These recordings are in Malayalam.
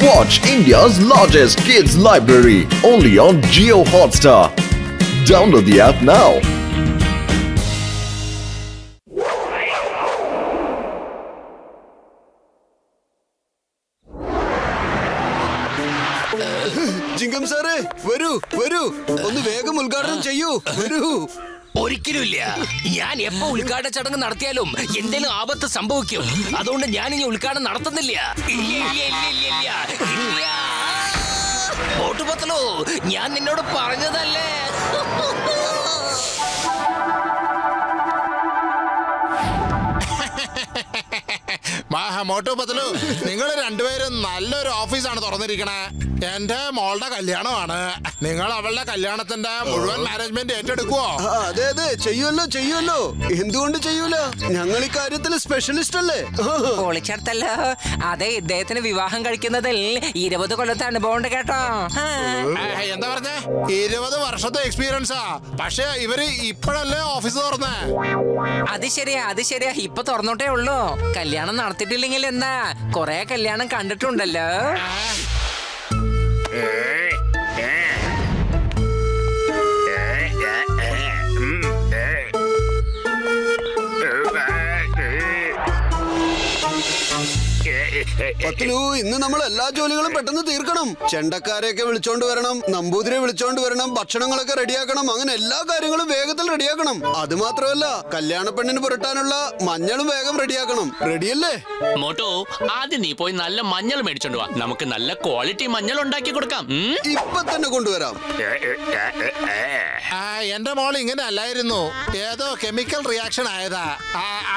Watch India's largest kids library only on Jio Hotstar. Download the app now. ജിങ്കം സാറേ വരൂ വരൂ, ഒന്ന് വേഗം ഉദ്ഘാടനം ചെയ്യൂ. വരൂ. ഒരിക്കലുമില്ല. ഞാൻ എപ്പോ ഉദ്ഘാടന ചടങ്ങ് നടത്തിയാലും എന്തെങ്കിലും ആപത്ത് സംഭവിക്കും. അതുകൊണ്ട് ഞാൻ ഇനി ഉദ്ഘാടനം നടത്തുന്നില്ല. ഓട്ടുപത്തലോ, ഞാൻ നിന്നോട് പറഞ്ഞതല്ലേ. മോട്ടു പത്തലു, നിങ്ങൾ രണ്ടുപേരും നല്ലൊരു ഓഫീസാണ് തുറന്നിരിക്കണേ. എന്റെ മോളുടെ കല്യാണമാണ്. നിങ്ങൾ അവളുടെ കല്യാണത്തിന്റെ മുഴുവൻ മാനേജ്മെന്റ് ഏറ്റെടുക്കുവോ? അതെ അതെ, ചെയ്യുമല്ലോ ചെയ്യുമല്ലോ. എന്തുകൊണ്ട് ചെയ്യൂല? ഞങ്ങൾ ഈ കാര്യത്തിൽ സ്പെഷ്യലിസ്റ്റ് അല്ലേ. പൊളിച്ചെടുത്തല്ലോ. അതെ, ഇദ്ദേഹത്തിന് വിവാഹം കഴിക്കുന്നതിൽ 20 കൊല്ലത്തെ അനുഭവം ഉണ്ട് കേട്ടോ. എന്താ പറഞ്ഞേ? 20 വർഷത്തെ എക്സ്പീരിയൻസാ. പക്ഷെ ഇവര് ഇപ്പോഴല്ലേ ഓഫീസ് തുറന്നേ? അത് ശരിയാ, അത് ശരിയാ. ഇപ്പൊ തുറന്നോട്ടേ ഉള്ളൂ. കല്യാണം നടത്തിയിട്ടില്ലെങ്കിൽ എന്താ, കൊറേ കല്യാണം കണ്ടിട്ടുണ്ടല്ലോ. പത്തലു, ഇന്ന് നമ്മൾ എല്ലാ ജോലികളും പെട്ടെന്ന് തീർക്കണം. ചെണ്ടക്കാരെയൊക്കെ വിളിച്ചോണ്ട് വരണം, നമ്പൂതിരെ വിളിച്ചോണ്ട് വരണം, ഭക്ഷണങ്ങളൊക്കെ റെഡിയാക്കണം. അങ്ങനെ എല്ലാ കാര്യങ്ങളും വേഗത്തിൽ റെഡിയാക്കണം. അത് മാത്രമല്ല, കല്യാണ പെണ്ണിന് പുരട്ടാനുള്ള മഞ്ഞളും വേഗം റെഡിയാക്കണം. റെഡിയല്ലേ? മോട്ടോ, ആദ്യം നീ പോയി നല്ല മഞ്ഞൾ മേടിച്ചോണ്ട് വാ. നമുക്ക് നല്ല ക്വാളിറ്റി മഞ്ഞൾ ഉണ്ടാക്കി കൊടുക്കാം. ഇപ്പൊ തന്നെ കൊണ്ടുവരാം. എന്റെ മോൾ ഇങ്ങനെ അല്ലായിരുന്നു. ഏതോ കെമിക്കൽ റിയാക്ഷൻ ആയതാ.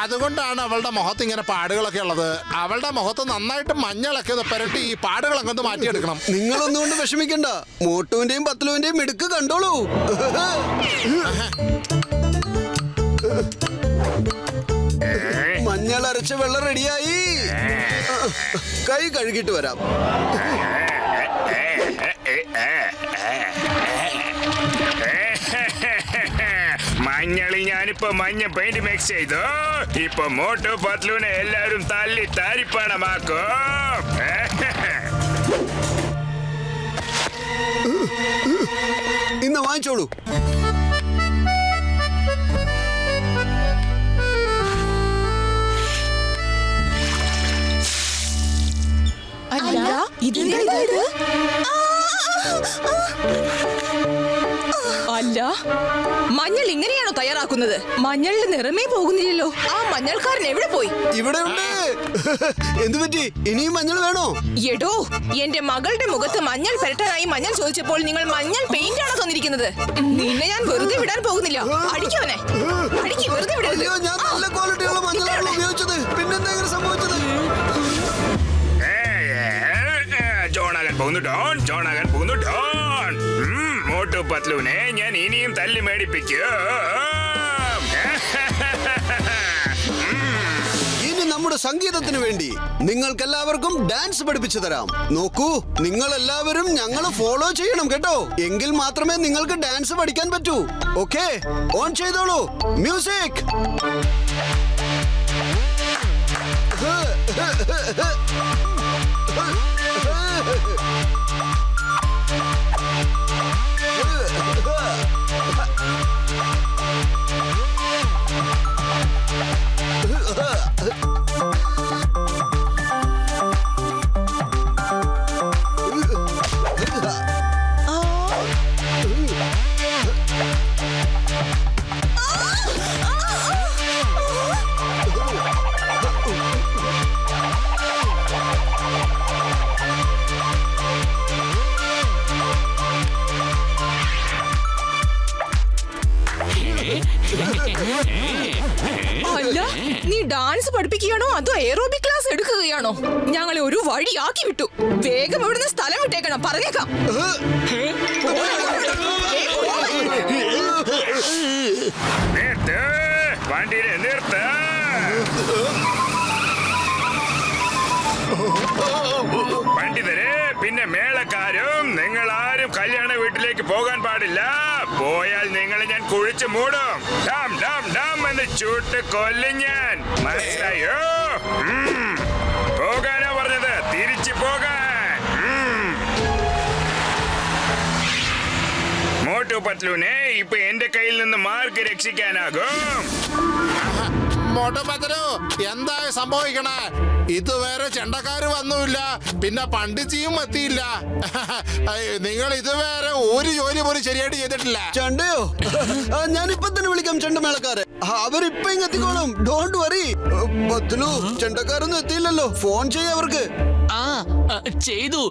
അതുകൊണ്ടാണ് അവളുടെ മുഖത്ത് ഇങ്ങനെ പാടുകളൊക്കെ ഉള്ളത്. അവളുടെ മുഖത്ത് നന്നായിട്ട് മഞ്ഞളൊക്കെ പുരട്ടി ഈ പാടുകളൊക്കെ ഒന്ന് മാറ്റിയെടുക്കണം. നിങ്ങളൊന്നുകൊണ്ട് വിഷമിക്കണ്ട. മോട്ടുവിന്റെയും പത്തലുവിന്റെയും മിടുക്ക് കണ്ടോളൂ. മഞ്ഞൾ അരച്ച വെള്ളം റെഡിയായി. കൈ കഴുകിട്ട് വരാം. മഞ്ഞളി ഞാനിപ്പോ മഞ്ഞ പെയിന്റ് മിക്സ് ചെയ്തു. ഇപ്പൊ മോട്ടു പത്ലൂനെ എല്ലാരും തല്ലി താരിപ്പണമാക്കും. ഇന്ന് വാങ്ങിച്ചോളൂ. അല്ല, ഇതെന്താ ഇത്? അല്ല, മഞ്ഞൾ ഇങ്ങനെയാണോ തയ്യാറാക്കുന്നത്? മഞ്ഞളിന്റെ നിറമേ പോകുന്നില്ലല്ലോ. ആ മഞ്ഞൾക്കാരൻ എവിടെ പോയി? ഇവിടെ ഉണ്ട്. എന്തു പറ്റി? ഇനിയും മഞ്ഞൾ വേണോ? എടോ, എന്റെ മകളുടെ മുഖത്ത് മഞ്ഞൾ പുരട്ടാനായി മഞ്ഞൾ ചോദിച്ചപ്പോൾ നിങ്ങൾ മഞ്ഞൾ പെയിന്റ് ആണോ തന്നിരിക്കുന്നത്? നിന്നെ ഞാൻ വെറുതെ വിടാൻ പോകുന്നില്ല. അടിക്കവനെ, അടിക്ക്, വെറുതെ വിടരുത്. അയ്യോ, ഞാൻ നല്ല ക്വാളിറ്റിയുള്ള മഞ്ഞളാണ് ഉപയോഗിച്ചത്. പിന്നെന്താ ഇങ്ങനെ സംഭവിച്ചത്? ജോണാകാൻ പോകുന്നു ഡോൺ, ജോണാകാൻ പോകുന്നു ഡോൺ. മോട്ടു പത്ലൂനെ ഞാൻ ഇനിയും തല്ലി മേടിപ്പിക്കും. ഇനി നമ്മുടെ സംഗീതത്തിന് വേണ്ടി നിങ്ങൾക്കെല്ലാവർക്കും ഡാൻസ് പഠിപ്പിച്ചു തരാം. നോക്കൂ, നിങ്ങൾ എല്ലാവരും ഞങ്ങൾ ഫോളോ ചെയ്യണം കേട്ടോ. എങ്കിൽ മാത്രമേ നിങ്ങൾക്ക് ഡാൻസ് പഠിക്കാൻ പറ്റൂ. ഓക്കെ, ഓൺ ചെയ്തോളൂ. മ്യൂസിക്. അല്ല, നീ ഡാൻസ് പഠിപ്പിക്കുകയാണോ അതോ എയറോബിക് ക്ലാസ് എടുക്കുകയാണോ? ഞങ്ങളെ ഒരു വഴിയാക്കി വിട്ടു. വേഗം ഇവിടുന്ന് സ്ഥലം വിട്ടേക്കണം, പറഞ്ഞേക്കാം. നിർത്ത്, വണ്ടിയെ നിർത്ത്. പണ്ഡിതരെ, പിന്നെ മേളക്കാരും നിങ്ങൾ ആരും കല്യാണ വീട്ടിലേക്ക് പോകാൻ പാടില്ല. പോയാൽ നിങ്ങളെ ഞാൻ കുഴിച്ചു മൂടും. ഡാം ഡാം ഡാം എന്ന് ചൂട്ട് കൊല്ലും ഞാൻ. മനസ്സിലായോ? പോകാനാ പറഞ്ഞത്, തിരിച്ചു പോകാൻ. പത്ലൂനെ ഇപ്പൊ എന്റെ കയ്യിൽ നിന്ന് മാർക്ക് രക്ഷിക്കാനാകും. മോട്ടു പത്ലു, എന്താ സംഭവിക്കണേ? ഇതുവരെ ചെണ്ടക്കാര് വന്നുമില്ല, പിന്നെ പണ്ഡിച്ചിയും എത്തിയില്ല. നിങ്ങൾ ഇതുവരെ ഒരു ജോലി പോലും ശരിയായിട്ട് ചെയ്തിട്ടില്ല. ചണ്ടയോ? ഞാൻ ഇപ്പൊ തന്നെ വിളിക്കാം ചെണ്ടമേളക്കാരെ. അവരിപ്പൊ ഇങ്ങ് എത്തിക്കോളും. Don't worry. പത്ലു, ചെണ്ടക്കാരൊന്നും എത്തിയില്ലല്ലോ. ഫോൺ ചെയ്യ അവർക്ക്. ആ ചെയ്തു.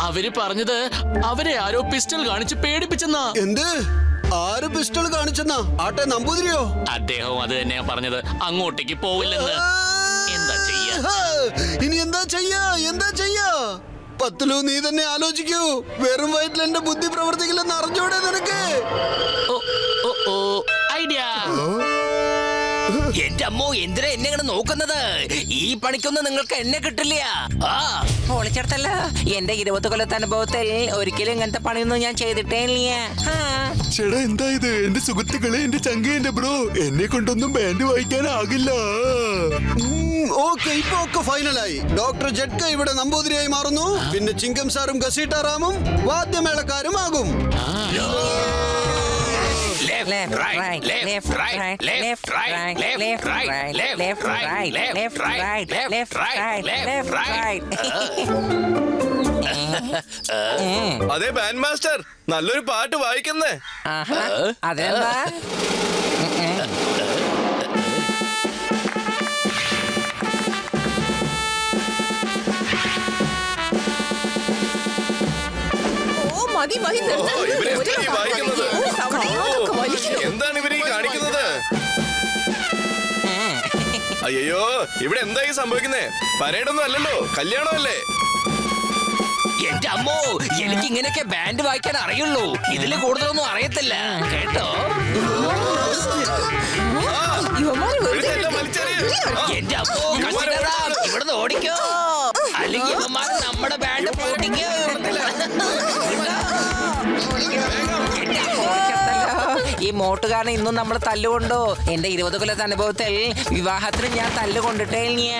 അവര് പറഞ്ഞത് അവരെ ആരോ പിസ്റ്റൾ കാണിച്ച് പേടിപ്പിച്ചെന്നാ. എന്ത്? ആര് പിസ്റ്റൾ കാണിച്ചെന്നാ? ആട്ടെ, നമ്പൂതിരിയോ? അദ്ദേഹവും അത് തന്നെയാ പറഞ്ഞത്, അങ്ങോട്ടേക്ക് പോവില്ലെന്ന്. എന്താ ചെയ്യാ? ഇനി എന്താ ചെയ്യാ? പത്ലു, നീ തന്നെ ആലോചിക്കൂ. വെറും വയറ്റിൽ എന്റെ ബുദ്ധി പ്രവർത്തിക്കില്ലെന്ന് അറിഞ്ഞൂടെ നിനക്ക്? ഓ ഓ ഓ ഐഡിയ. എന്റെ അമ്മോ, എന്തിനാ എന്നെ ഇങ്ങനെ നോക്കുന്നത്? ഈ പണിക്കൊന്നും നിങ്ങൾക്ക് എന്നെ കിട്ടില്ല. ആ പൊളിച്ചെടുത്തല്ല. എന്റെ 20 കൊല്ലത്തെ അനുഭവത്തിൽ ഒരിക്കലും ഇങ്ങനത്തെ പണിയൊന്നും ഞാൻ ചെയ്തിട്ടേ ഇല്ല. ചേട്ടാ, എന്താ ഇത്? എന്റെ സുഹൃത്തുക്കളെ, എന്റെ ചങ്ക, എന്റെ ബ്രോ, എന്നെ കൊണ്ടൊന്നും ബാൻഡ് വായിക്കാനാകില്ല. ഓക്കെ, ഇപ്പൊ ഒക്കെ ഫൈനലായി. ഡോക്ടർ ജഡ്ക ഇവിടെ നമ്പൂതിരിയായി മാറുന്നു. പിന്നെ ചിങ്കം സാറും ഗസീട്ടാറാമും വാദ്യമേളക്കാരും ആകും. Left, right, left, right, left, right, left, right, left, right, left, right, left, right, left, right. അതെ ബാൻഡ് മാസ്റ്റർ, നല്ലൊരു പാട്ട് വായിക്കുന്നേ. അതെന്താ? മതി നിർത്ത്. ഇവരെന്താ ഈ വായിക്കുന്നത്? സൗന്ദര്യമൊക്കെ വലിക്കുന്നു. എന്താണ് ഇവര് ഈ കാണിക്കുന്നത്? അയ്യോ, ഇവിടെ എന്താ ഈ സംഭവിക്കുന്നേ? പരേഡൊന്നും അല്ലല്ലോ, കല്യാണമല്ലേ? എന്റെ അമ്മോ, എനിക്ക് ഇങ്ങനെയൊക്കെ ബാൻഡ് വായിക്കാൻ അറിയുള്ളൂ. ഇതില് കൂടുതലൊന്നും അറിയത്തില്ല കേട്ടോ. ഇവന്മാര് വെറുതെ ഇതെല്ലാം വലിച്ചെറിയ്. എന്റെ അമ്മോ, കഷ്ടപ്പെടാ, ഇവിടുന്ന് ഓടിക്കോ, അല്ലെങ്കിൽ ഇവന്മാര് നമ്മുടെ ബാൻഡ് പൊട്ടിക്കോ. ഈ മോട്ടുകാരൻ ഇന്നും നമ്മൾ തല്ലുകൊണ്ടോ? എന്റെ 20 കൊല്ലത്തെ അനുഭവത്തിൽ വിവാഹത്തിന് ഞാൻ തല്ലുകൊണ്ടിട്ടേ ഇല്ല.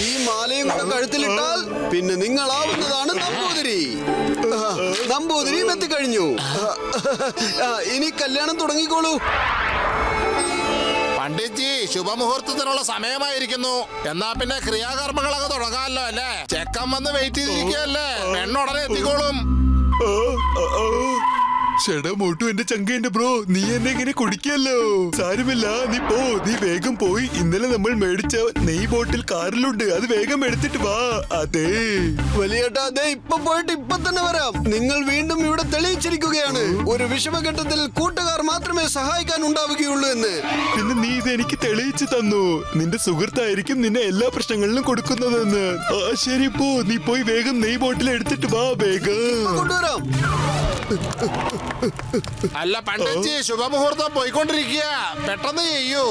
ഈ മാലയും കൂടെ കഴുത്തിലിട്ടാൽ പിന്നെ നിങ്ങളാവുന്നതാണ് നമ്പൂതിരി. നമ്പൂതിരിയും എത്തിക്കഴിഞ്ഞു. ഇനി കല്യാണം തുടങ്ങിക്കോളൂ. പണ്ഡിറ്റ്ജി, ശുഭമുഹൂർത്തത്തിനുള്ള സമയമായിരിക്കുന്നു. എന്നാ പിന്നെ ക്രിയാകർമ്മങ്ങളൊക്കെ തുടങ്ങാമല്ലോ അല്ലേ? ചെക്കൻ വന്ന് വെയിറ്റ് ചെയ്തിരിക്കുകയല്ലേ? പെണ്ണുടനെ എത്തിക്കോളും. ചേട്ടാ മോട്ടു, എന്റെ ചങ്ക, എന്റെ ബ്രോ, നീ എന്നെ ഇങ്ങനെ കുടിക്കല്ലോ. സാരമില്ല, നീ പോ. നീ വേഗം പോയി ഇന്നലെ നമ്മൾ മേടിച്ച നെയ് ബോട്ടിൽ കാറിലുണ്ട്, അത് വേഗം എടുത്തിട്ട് വാ. അതെ വലിയേട്ടാ, അതെ, ഇപ്പൊ പോയിട്ട് ഇപ്പൊ തന്നെ വരാം. നിങ്ങൾ വീണ്ടും ഇവിടെ തെളിയിച്ചിരിക്കുകയാണ് ഒരു വിഷമഘട്ടത്തിൽ കൂട്ടുകാർ മാത്രമേ സഹായിക്കാൻ ഉണ്ടാവുകയുള്ളൂ എന്ന്. പിന്നെ നീ ഇത് എനിക്ക് തെളിയിച്ചു തന്നു. നിന്റെ സുഹൃത്തായിരിക്കും നിന്നെ എല്ലാ പ്രശ്നങ്ങളിലും കൊടുക്കുന്നതെന്ന്. ആ ശരി, പോ. നീ പോയി വേഗം നെയ് ബോട്ടിൽ എടുത്തിട്ട് വാ, വേഗം. കൊണ്ടുവരാം. അല്ല പണ്ഡിറ്റ്ജി, ശുഭമുഹൂർത്തം പോയിക്കൊണ്ടിരിക്കുക, പെട്ടെന്ന് ചെയ്യൂ.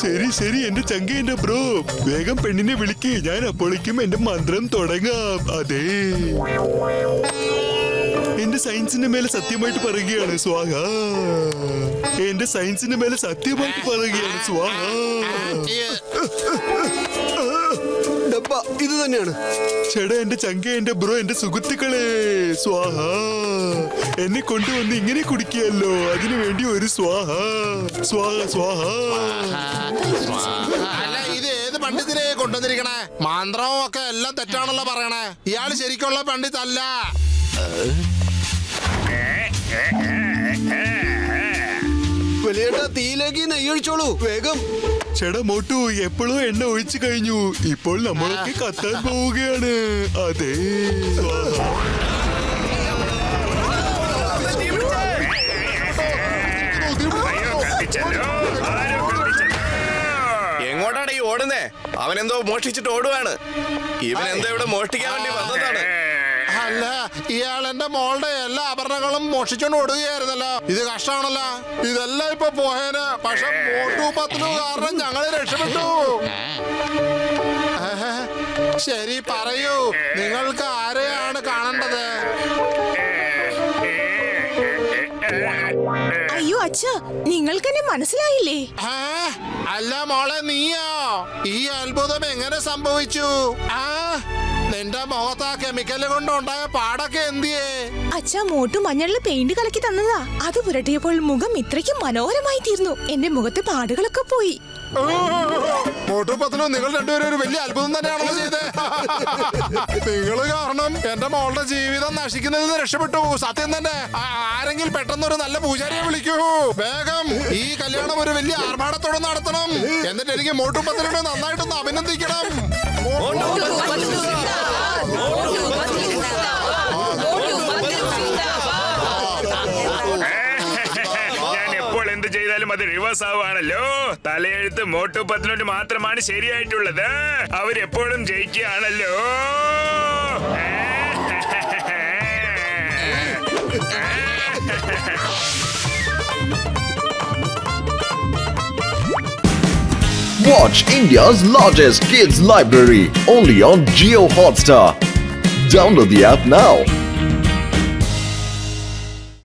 ശരി ശരി, എന്റെ ചങ്ക, എന്റെ ബ്രോ, വേഗം പെണ്ണിനെ വിളിക്ക്. ഞാൻ അപ്പോഴേക്കും എന്റെ മന്ത്രം തുടങ്ങാം. അതെ, എന്റെ സയൻസിന്റെ മേലെ സത്യമായിട്ട് പറയുകയാണ് സ്വാഹ. എന്റെ സയൻസിന്റെ മേലെ സത്യമായിട്ട് പറയുകയാണ് സ്വാഹ. ഡബ്ബ ഇത് തന്നെയാണ്. ചേട്ടാ, എന്റെ ചങ്ക, എന്റെ ബ്രോ, എന്റെ സുഹൃത്തുക്കളെ, സ്വാഹ. എന്നെ കൊണ്ടുവന്ന് ഇങ്ങനെ കുടിക്കുകയല്ലോ, അതിനു വേണ്ടി ഒരു സ്വാഹ. സ്വാഹ സ്വാഹ. അല്ല, ഇത് ഏത് പണ്ഡിതിനെ കൊണ്ടുവന്നിരിക്കണേ? മന്ത്രവും ഒക്കെ എല്ലാം തെറ്റാണല്ലോ പറയണേ. ഇയാള് ശരിക്കുള്ള പണ്ഡിതല്ല. വലിയേട്ടാ, തീയിലേക്ക് നെയ്യൊഴിച്ചോളൂ വേഗം. ചേട്ടാ മോട്ടു, എപ്പോഴും എണ്ണ ഒഴിച്ചു കഴിഞ്ഞു. ഇപ്പോൾ നമ്മളൊക്കെ കത്താൻ പോവുകയാണ്. അതെ, സ്വാഹ. അയ്യോ, കത്തിച്ചല്ലോ. ആരോ കത്തിച്ചല്ലോ. എങ്ങോട്ടാണ് ഈ ഓടുന്നേ? അവനെന്തോ മോഷ്ടിച്ചിട്ട് ഓടുവാണ്. ഇവൻ എന്താ ഇവിടെ മോഷ്ടിക്കാൻ വേണ്ടി വന്നതാണ്. അല്ല, ഇയാൾ എന്റെ മോളുടെ എല്ലാ ആഭരണങ്ങളും മോഷിച്ചോണ്ട് ഓടുകയായിരുന്നല്ലോ. ഇത് കഷ്ടാണല്ലോ. ഇതെല്ലാം ഇപ്പൊ പോയേന്. പക്ഷെ മോട്ടു പത്ലു കാരണം ഞങ്ങള് രക്ഷപ്പെട്ടു. ശരി, പറയൂ, നിങ്ങൾക്ക് ആരെയാണ് കാണേണ്ടത്? അയ്യോ അച്ഛ, നിങ്ങൾക്ക് എന്നെ മനസ്സിലായില്ലേ? അല്ല മോളെ, നീയോ? ഈ അത്ഭുതം എങ്ങനെ സംഭവിച്ചു? നിന്റെ മുഖത്ത് ആ കെമിക്കല് കൊണ്ടുണ്ടായ പാടൊക്കെ എന്തിയേ? അച്ഛാ മോട്ടു മഞ്ഞളിൽ പെയിന്റ് കലക്കി തന്നതാ. അത് പുരട്ടിയപ്പോൾ മുഖം ഇത്രയ്ക്കും മനോഹരമായി തീർന്നു. എന്റെ മുഖത്തെ പാടുകളൊക്കെ പോയി. മോട്ടുപത്തിനും നിങ്ങൾ രണ്ടുപേരും ഒരു വലിയ അത്ഭുതം തന്നെയാണല്ലോ ചെയ്തേ. നിങ്ങൾ കാരണം എന്റെ മോളുടെ ജീവിതം നശിക്കുന്നതിൽ നിന്ന് രക്ഷപ്പെട്ടു. സത്യം തന്നെ. ആരെങ്കിലും പെട്ടെന്ന് ഒരു നല്ല പൂജാരിയെ വിളിക്കൂ. വേഗം ഈ കല്യാണം ഒരു വലിയ ആർഭാടത്തോടെ നടത്തണം. എന്നിട്ട് എനിക്ക് മോട്ടുപത്തിനോട് നന്നായിട്ടൊന്ന് അഭിനന്ദിക്കണം. ഞാൻ എപ്പോൾ എന്ത് ചെയ്താലും അത് റിവേഴ്സ് ആവുകയാണല്ലോ. തലയെഴുത്ത് മോട്ടുപത്തിനോട് മാത്രമാണ് ശരിയായിട്ടുള്ളത്. അവരെപ്പോഴും ജയിക്കുകയാണല്ലോ. Watch India's largest kids library only on Jio Hotstar. Download the app now.